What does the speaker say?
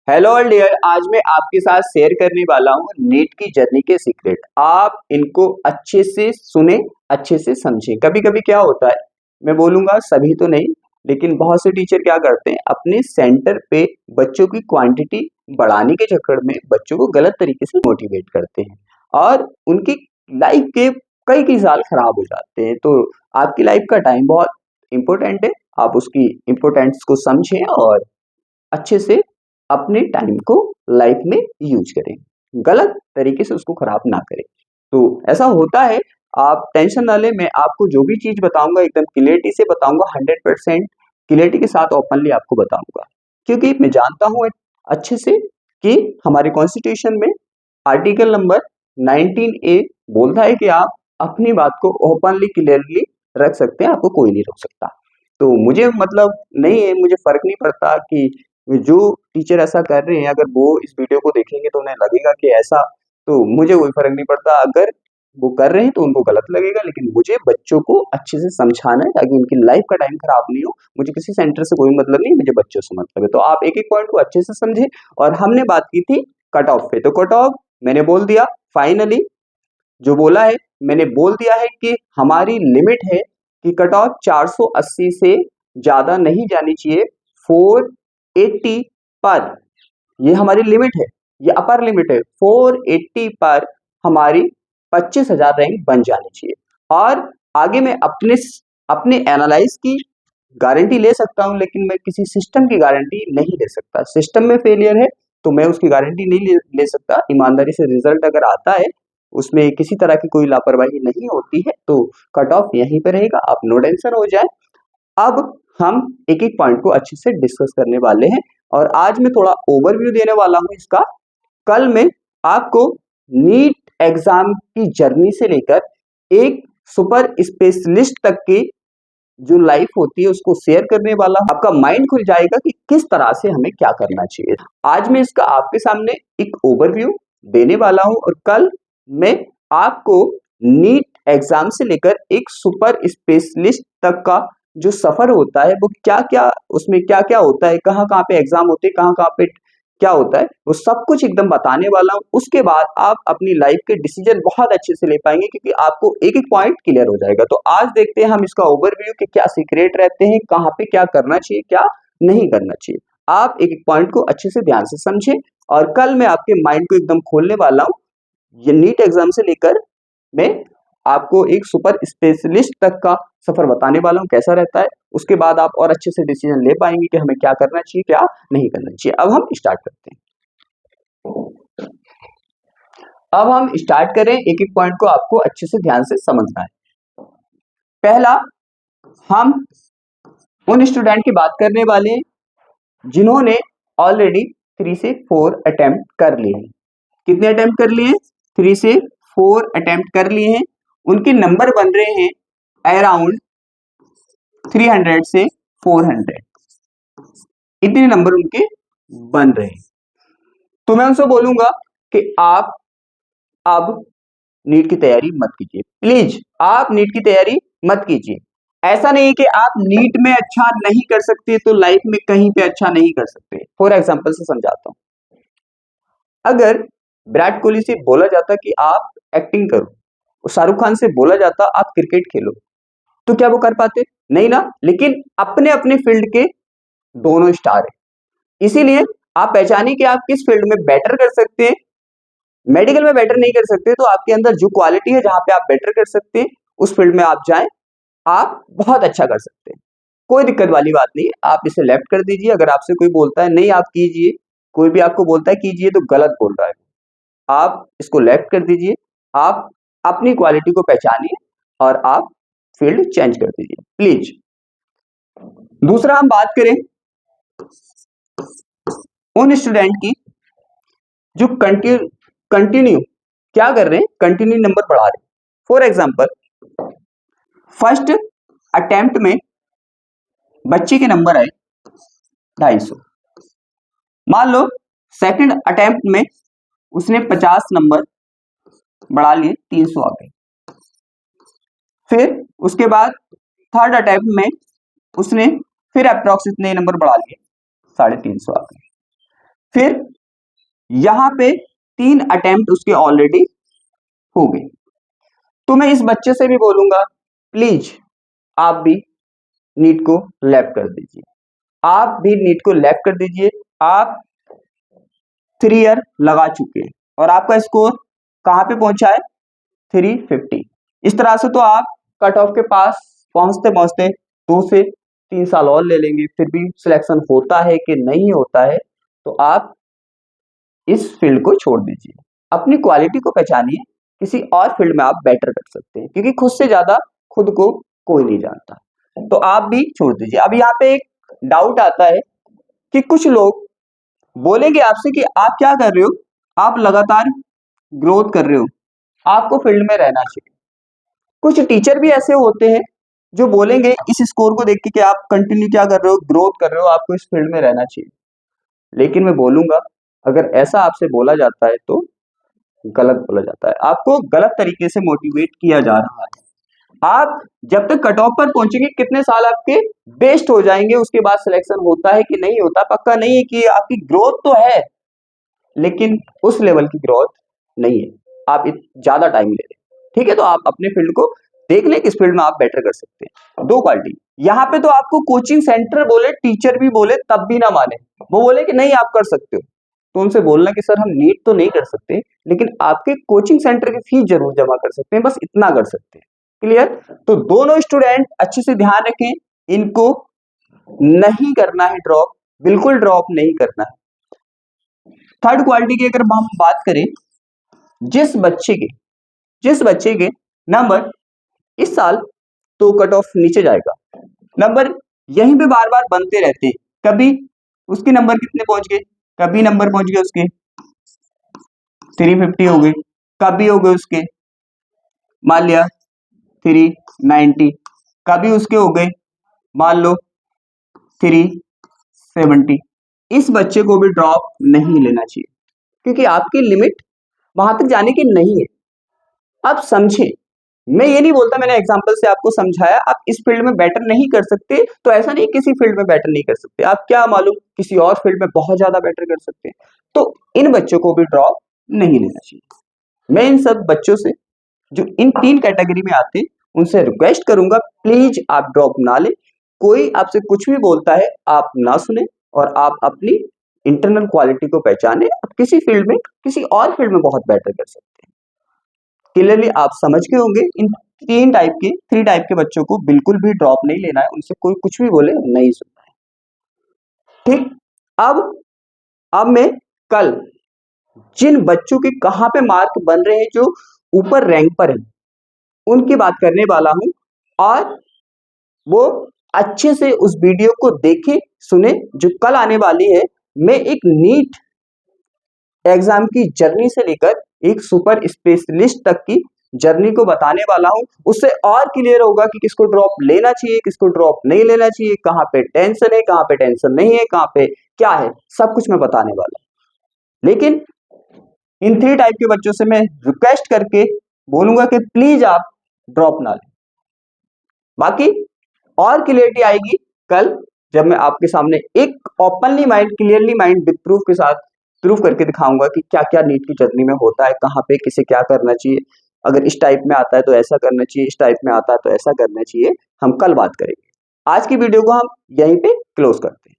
Hello all dear, आज मैं आपके साथ शेयर करने वाला हूँ नीट की जर्नी के सीक्रेट। आप इनको अच्छे से सुने, अच्छे से समझें। कभी कभी क्या होता है, मैं बोलूंगा सभी तो नहीं, लेकिन बहुत से टीचर क्या करते हैं, अपने सेंटर पे बच्चों की क्वांटिटी बढ़ाने के चक्कर में बच्चों को गलत तरीके से मोटिवेट करते हैं और उनकी लाइफ के कई कई साल खराब हो जाते हैं। तो आपकी लाइफ का टाइम बहुत इंपॉर्टेंट है, आप उसकी इम्पोर्टेंस को समझें और अच्छे से अपने टाइम को लाइफ में यूज करें, गलत तरीके से उसको खराब ना करें। तो ऐसा होता है, आप टेंशन ना लें, मैं आपको जो भी चीज बताऊंगा एकदम क्लियरिटी से बताऊंगा, 100% क्लियरिटी के साथ ओपनली आपको बताऊंगा, क्योंकि मैं जानता हूं अच्छे से कि हमारे कॉन्स्टिट्यूशन में आर्टिकल नंबर 19A बोलता है कि आप अपनी बात को ओपनली क्लियरली रख सकते हैं, आपको कोई नहीं रोक सकता। तो मुझे मतलब नहीं है, मुझे फर्क नहीं पड़ता कि जो टीचर ऐसा कर रहे हैं, अगर वो इस वीडियो को देखेंगे तो उन्हें लगेगा कि ऐसा, तो मुझे कोई फर्क नहीं पड़ता। अगर वो कर रहे हैं तो उनको गलत लगेगा, लेकिन मुझे बच्चों को अच्छे से समझाना है ताकि उनकी लाइफ का टाइम खराब नहीं हो। मुझे किसी सेंटर से कोई मतलब नहीं, मुझे बच्चों से मतलब है। तो आप एक एक पॉइंट को अच्छे से समझे। और हमने बात की थी कट ऑफ पे, तो कट ऑफ मैंने बोल दिया फाइनली, जो बोला है मैंने बोल दिया है कि हमारी लिमिट है कि कट ऑफ 480 से ज्यादा नहीं जानी चाहिए 480 पर। ये हमारी लिमिट है, ये अपर लिमिट है। 480 पर हमारी 25,000 रैंक बन जानी चाहिए। और आगे मैं अपने अपने एनालाइज की गारंटी ले सकता हूं, लेकिन मैं किसी सिस्टम की गारंटी नहीं ले सकता। सिस्टम में फेलियर है तो मैं उसकी गारंटी नहीं ले सकता। ईमानदारी से रिजल्ट अगर आता है, उसमें किसी तरह की कोई लापरवाही नहीं होती है, तो कट ऑफ यहीं पे रहेगा, आप नो टेंशन हो जाए। अब हम एक एक पॉइंट को अच्छे से डिस्कस करने वाले हैं और आज मैं थोड़ा ओवरव्यू देने वाला हूं इसका। कल मैं आपको नीट एग्जाम की जर्नी से लेकर एक सुपर स्पेशलिस्ट तक की जो लाइफ होती है उसको शेयर करने वाला हूं। आपका माइंड खुल जाएगा कि किस तरह से हमें क्या करना चाहिए। आज मैं इसका आपके सामने एक ओवरव्यू देने वाला हूं और कल मैं आपको नीट एग्जाम से लेकर एक सुपर स्पेशलिस्ट तक का जो सफर होता है, वो क्या क्या, उसमें क्या क्या होता है, कहाँ कहाँ पे एग्जाम होते हैं, कहाँ कहाँ पे क्या होता है, वो सब कुछ एकदम बताने वाला हूँ। उसके बाद आप अपनी लाइफ के डिसीजन बहुत अच्छे से ले पाएंगे, क्योंकि आपको एक एक पॉइंट क्लियर हो जाएगा। तो आज देखते हैं हम इसका ओवरव्यू कि क्या सीक्रेट रहते हैं, कहाँ पे क्या करना चाहिए, क्या नहीं करना चाहिए। आप एक एक पॉइंट को अच्छे से ध्यान से समझें और कल मैं आपके माइंड को एकदम खोलने वाला हूँ। ये नीट एग्जाम से लेकर मैं आपको एक सुपर स्पेशलिस्ट तक का सफर बताने वाला हूँ, कैसा रहता है। उसके बाद आप और अच्छे से डिसीजन ले पाएंगे कि हमें क्या करना चाहिए, क्या नहीं करना चाहिए। अब हम स्टार्ट करते हैं। अब हम स्टार्ट करें, एक एक पॉइंट को आपको अच्छे से ध्यान से समझना है। पहला, हम उन स्टूडेंट की बात करने वाले हैं जिन्होंने ऑलरेडी 3 से 4 अटेम्प्ट कर लिए हैं। कितने अटेम्प्ट कर लिए हैं? 3 से 4 अटेम्प्ट कर लिए हैं। उनके नंबर बन रहे हैं अराउंड 300 से 400, इतने नंबर उनके बन रहे हैं। तो मैं उनसे बोलूंगा कि आप अब नीट की तैयारी मत कीजिए, प्लीज आप नीट की तैयारी मत कीजिए। ऐसा नहीं है कि आप नीट में अच्छा नहीं कर सकते तो लाइफ में कहीं पे अच्छा नहीं कर सकते। फॉर एग्जांपल से समझाता हूं, अगर विराट कोहली से बोला जाता कि आप एक्टिंग करो और शाहरुख खान से बोला जाता आप क्रिकेट खेलो, तो क्या वो कर पाते? नहीं ना। लेकिन अपने अपने फील्ड के दोनों स्टार है, इसीलिए आप पहचानिए कि आप किस फील्ड में बेटर कर सकते हैं। मेडिकल में बेटर नहीं कर सकते तो आपके अंदर जो क्वालिटी है जहां पे आप बेटर कर सकते हैं उस फील्ड में आप जाएं, आप बहुत अच्छा कर सकते हैं। कोई दिक्कत वाली बात नहीं है, आप इसे लेफ्ट कर दीजिए। अगर आपसे कोई बोलता है नहीं आप कीजिए, कोई भी आपको बोलता है कीजिए, तो गलत बोल रहा है। आप इसको लेफ्ट कर दीजिए, आप अपनी क्वालिटी को पहचानिए और आप फील्ड चेंज कर दीजिए प्लीज। दूसरा, हम बात करें उन स्टूडेंट की जो कंटिन्यू क्या कर रहे हैं, कंटिन्यू नंबर बढ़ा रहे हैं। फॉर एग्जाम्पल, फर्स्ट अटेम्प्ट में बच्चे के नंबर आए 250, मान लो सेकंड अटेम्प्ट में उसने 50 नंबर बढ़ा लिए, 300 आ गए। फिर उसके बाद थर्ड अटेम्प्ट में उसने फिर अप्रोक्स इतने नंबर बढ़ा लिए, 350 आ गए। फिर यहां पे 3 अटेम्प्ट उसके ऑलरेडी हो गए। तो मैं इस बच्चे से भी बोलूंगा प्लीज आप भी नीट को लैप कर दीजिए, आप भी नीट को लैप कर दीजिए। आप 3 ईयर लगा चुके हैं और आपका स्कोर कहां पे पहुंचा है 350। इस तरह से तो आप कट ऑफ के पास पहुंचते पहुंचते 2 से 3 साल और ले लेंगे, फिर भी सिलेक्शन होता है कि नहीं होता है। तो आप इस फील्ड को छोड़ दीजिए, अपनी क्वालिटी को पहचानिए, किसी और फील्ड में आप बेटर कर सकते हैं, क्योंकि खुद से ज्यादा खुद को कोई नहीं जानता। तो आप भी छोड़ दीजिए। अब यहाँ पे एक डाउट आता है कि कुछ लोग बोलेंगे आपसे कि आप क्या कर रहे हो, आप लगातार ग्रोथ कर रहे हो, आपको फील्ड में रहना चाहिए। कुछ टीचर भी ऐसे होते हैं जो बोलेंगे इस स्कोर को देख के कि आप कंटिन्यू क्या कर रहे हो, ग्रोथ कर रहे हो, आपको इस फील्ड में रहना चाहिए। लेकिन मैं बोलूंगा अगर ऐसा आपसे बोला जाता है तो गलत बोला जाता है, आपको गलत तरीके से मोटिवेट किया जा रहा है। आप जब तक कट ऑफ पर पहुंचेंगे कितने साल आपके वेस्ट हो जाएंगे, उसके बाद सिलेक्शन होता है कि नहीं होता पक्का नहीं है। कि आपकी ग्रोथ तो है लेकिन उस लेवल की ग्रोथ नहीं है, आप ज्यादा टाइम ले रहे हैं। ठीक है, तो आप अपने फील्ड को देख लें किस फील्ड में आप बेटर कर सकते हैं। 2 क्वालिटी यहाँ पे तो आपको कोचिंग सेंटर बोले, टीचर भी बोले तब भी ना माने, वो बोले कि नहीं आप कर सकते हो, तो उनसे बोलना कि सर हम नीट तो नहीं कर सकते लेकिन आपके कोचिंग सेंटर की फीस जरूर जमा कर सकते हैं, बस इतना कर सकते हैं। क्लियर? तो दोनों स्टूडेंट अच्छे से ध्यान रखें, इनको नहीं करना है ड्रॉप, बिल्कुल ड्रॉप नहीं करना है। थर्ड क्वालिटी की अगर हम बात करें, जिस बच्चे के नंबर इस साल तो कट ऑफ नीचे जाएगा, नंबर यहीं पे बार बार बनते रहते हैं, कभी उसके नंबर कितने पहुंच गए, कभी नंबर पहुंच गए उसके 350 हो गए, कभी हो गए उसके मान लिया 390, कभी उसके हो गए मान लो 370। इस बच्चे को भी ड्रॉप नहीं लेना चाहिए, क्योंकि आपकी लिमिट वहां तक जाने की नहीं है। आप समझे, मैं ये नहीं बोलता, मैंने एग्जांपल से आपको समझाया, आप इस फील्ड में बेटर नहीं कर सकते तो ऐसा नहीं किसी फील्ड में बेटर नहीं कर सकते, आप क्या मालूम किसी और फील्ड में बहुत ज्यादा बेटर कर सकते हैं। तो इन बच्चों को भी ड्रॉप नहीं लेना चाहिए। मैं इन सब बच्चों से जो इन 3 कैटेगरी में आते हैं उनसे रिक्वेस्ट करूंगा प्लीज आप ड्रॉप ना लें। कोई आपसे कुछ भी बोलता है आप ना सुने और आप अपनी इंटरनल क्वालिटी को पहचाने, आप किसी फील्ड में किसी और फील्ड में बहुत बेटर कर सकते हैं। क्लियरली आप समझ गए होंगे, इन 3 टाइप के बच्चों को बिल्कुल भी ड्रॉप नहीं लेना है, उनसे कोई कुछ भी बोले नहीं सुनना है। ठीक, अब मैं कल जिन बच्चों के कहां पे मार्क बन रहे हैं जो ऊपर रैंक पर है उनकी बात करने वाला हूं, और वो अच्छे से उस वीडियो को देखें सुने जो कल आने वाली है। मैं एक नीट एग्जाम की जर्नी से लेकर एक सुपर स्पेशलिस्ट तक की जर्नी को बताने वाला हूं, उससे और क्लियर होगा कि किसको ड्रॉप लेना चाहिए, किसको ड्रॉप नहीं लेना चाहिए, कहां पे टेंशन है, कहां पे टेंशन नहीं है, कहां पे क्या है, सब कुछ मैं बताने वाला हूं। लेकिन इन 3 टाइप के बच्चों से मैं रिक्वेस्ट करके बोलूंगा कि प्लीज आप ड्रॉप ना लें। बाकी और क्लियरिटी आएगी कल जब मैं आपके सामने एक openly mind, clearly mind with proof के साथ प्रूफ करके दिखाऊंगा कि क्या क्या नीट की जर्नी में होता है, कहाँ पे किसे क्या करना चाहिए, अगर इस टाइप में आता है तो ऐसा करना चाहिए, इस टाइप में आता है तो ऐसा करना चाहिए। हम कल बात करेंगे। आज की वीडियो को हम यहीं पे क्लोज करते हैं।